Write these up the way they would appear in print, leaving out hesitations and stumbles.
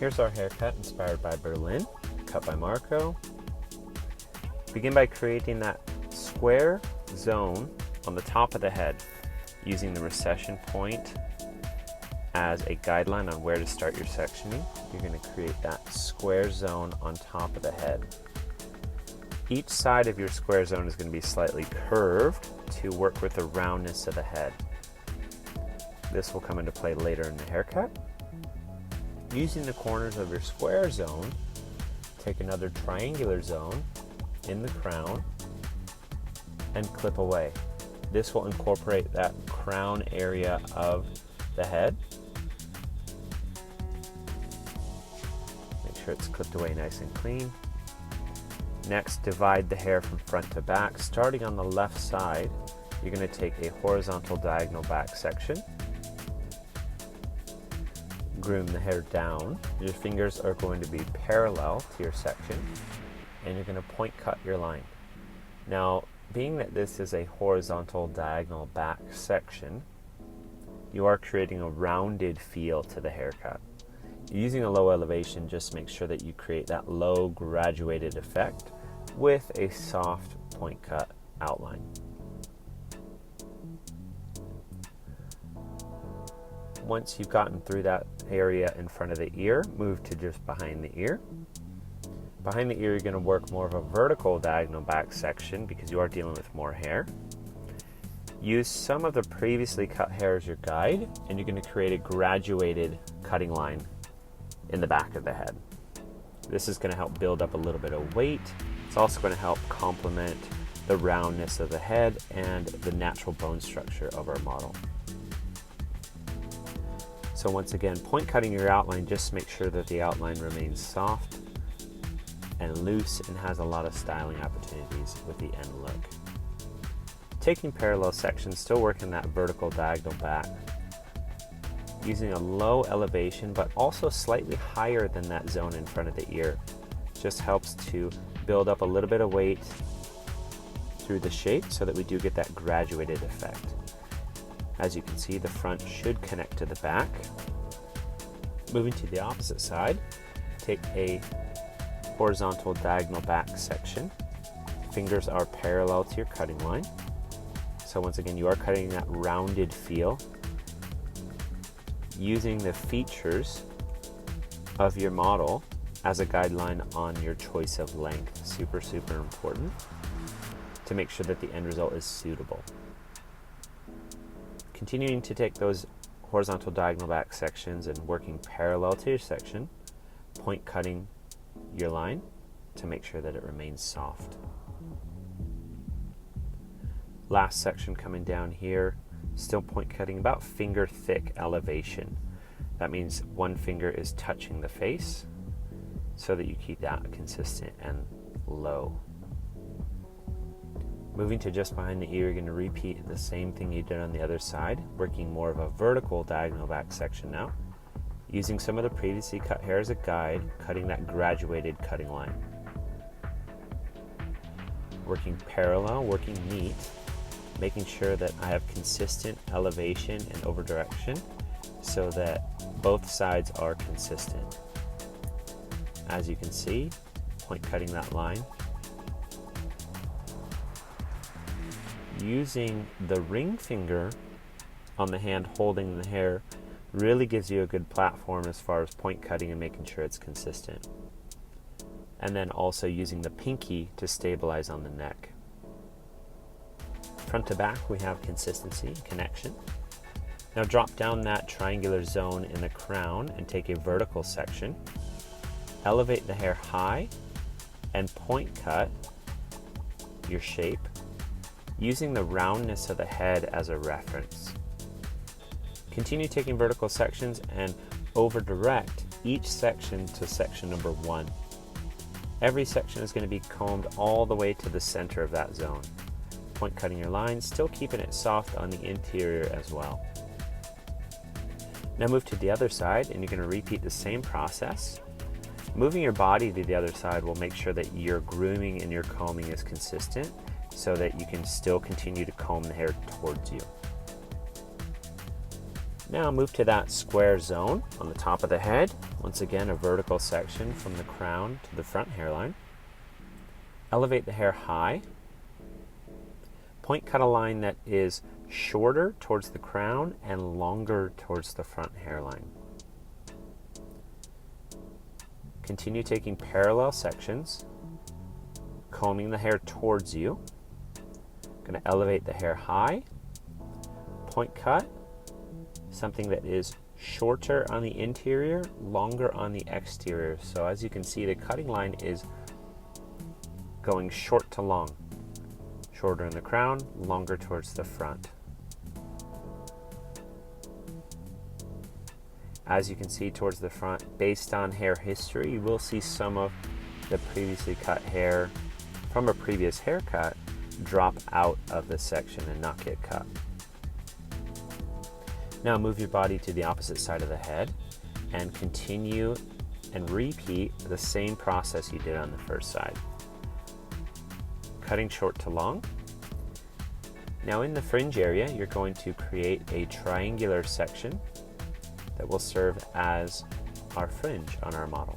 Here's our haircut inspired by Berlin, cut by Marco. Begin by creating that square zone on the top of the head, using the recession point as a guideline on where to start your sectioning. You're going to create that square zone on top of the head. Each side of your square zone is going to be slightly curved to work with the roundness of the head. This will come into play later in the haircut. Using the corners of your square zone, take another triangular zone in the crown and clip away. This will incorporate that crown area of the head. Make sure it's clipped away nice and clean. Next, divide the hair from front to back. Starting on the left side, you're going to take a horizontal diagonal back section. Groom the hair down. Your fingers are going to be parallel to your section, and you're going to point cut your line. Now, being that this is a horizontal diagonal back section, you are creating a rounded feel to the haircut. Using a low elevation, just make sure that you create that low graduated effect with a soft point cut outline. Once you've gotten through that area in front of the ear, move to just behind the ear. Behind the ear, you're going to work more of a vertical diagonal back section because you are dealing with more hair. Use some of the previously cut hair as your guide, and you're going to create a graduated cutting line in the back of the head. This is going to help build up a little bit of weight. It's also going to help complement the roundness of the head and the natural bone structure of our model. So once again, point cutting your outline, just make sure that the outline remains soft and loose and has a lot of styling opportunities with the end look. Taking parallel sections, still working that vertical diagonal back. Using a low elevation, but also slightly higher than that zone in front of the ear. Just helps to build up a little bit of weight through the shape so that we do get that graduated effect. As you can see, the front should connect to the back. Moving to the opposite side, take a horizontal diagonal back section. Fingers are parallel to your cutting line. So once again, you are cutting that rounded feel. Using the features of your model as a guideline on your choice of length. Super important to make sure that the end result is suitable. Continuing to take those horizontal diagonal back sections and working parallel to your section, point cutting your line to make sure that it remains soft. Last section coming down here, still point cutting about finger thick elevation. That means one finger is touching the face so that you keep that consistent and low. Moving to just behind the ear, you're going to repeat the same thing you did on the other side, working more of a vertical diagonal back section now. Using some of the previously cut hair as a guide, cutting that graduated cutting line. Working parallel, working neat, making sure that I have consistent elevation and over direction so that both sides are consistent. As you can see, point cutting that line. Using the ring finger on the hand holding the hair really gives you a good platform as far as point cutting and making sure it's consistent. And then also using the pinky to stabilize on the neck. Front to back, we have consistency, connection. Now drop down that triangular zone in the crown and take a vertical section. Elevate the hair high and point cut your shape using the roundness of the head as a reference. Continue taking vertical sections and over direct each section to section number 1. Every section is going to be combed all the way to the center of that zone. Point cutting your lines, still keeping it soft on the interior as well. Now move to the other side and you're going to repeat the same process. Moving your body to the other side will make sure that your grooming and your combing is consistent so that you can still continue to comb the hair towards you. Now move to that square zone on the top of the head. Once again, a vertical section from the crown to the front hairline. Elevate the hair high. Point cut a line that is shorter towards the crown and longer towards the front hairline. Continue taking parallel sections, combing the hair towards you. Going to elevate the hair high. Point cut something that is shorter on the interior, longer on the exterior. So as you can see, the cutting line is going short to long. Shorter in the crown, longer towards the front. As you can see towards the front, based on hair history, you will see some of the previously cut hair from a previous haircut drop out of this section and not get cut. Now move your body to the opposite side of the head and continue and repeat the same process you did on the first side. Cutting short to long. Now in the fringe area, you're going to create a triangular section that will serve as our fringe on our model.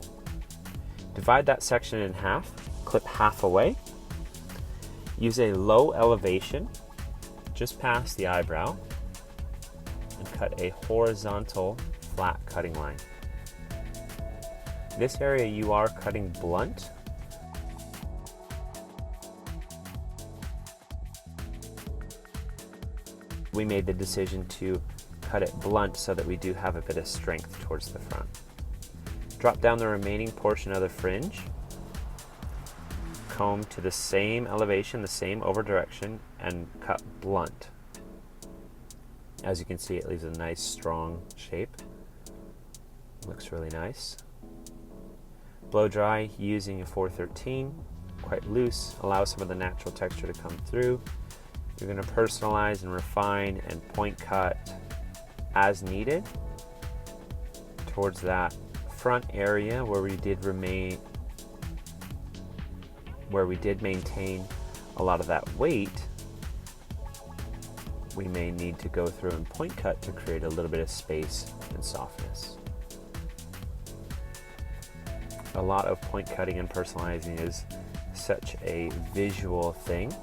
Divide that section in half, clip half away. Use a low elevation just past the eyebrow and cut a horizontal flat cutting line. This area you are cutting blunt. We made the decision to cut it blunt so that we do have a bit of strength towards the front. Drop down the remaining portion of the fringe. Comb to the same elevation, the same over direction, and cut blunt. As you can see, it leaves a nice strong shape. Looks really nice. Blow dry using a 413, quite loose, allow some of the natural texture to come through. You're going to personalize and refine and point cut as needed towards that front area where we did maintain a lot of that weight. We may need to go through and point cut to create a little bit of space and softness. A lot of point cutting and personalizing is such a visual thing.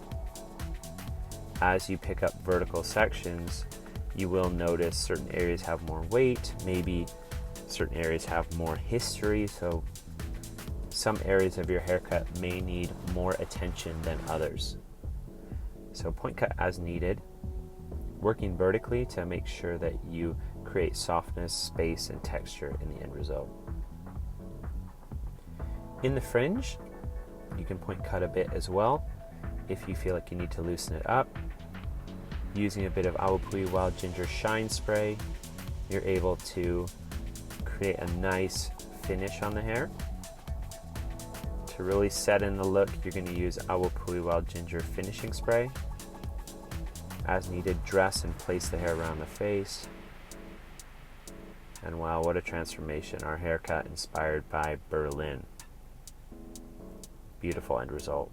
As you pick up vertical sections, you will notice certain areas have more weight, maybe certain areas have more history, so some areas of your haircut may need more attention than others. So point cut as needed, working vertically to make sure that you create softness, space, and texture in the end result. In the fringe, you can point cut a bit as well if you feel like you need to loosen it up. Using a bit of Awapui Wild Ginger Shine Spray, you're able to create a nice finish on the hair. To really set in the look, you're going to use Awapui Wild Ginger Finishing Spray. As needed, dress and place the hair around the face. And wow, what a transformation. Our haircut inspired by Berlin. Beautiful end result.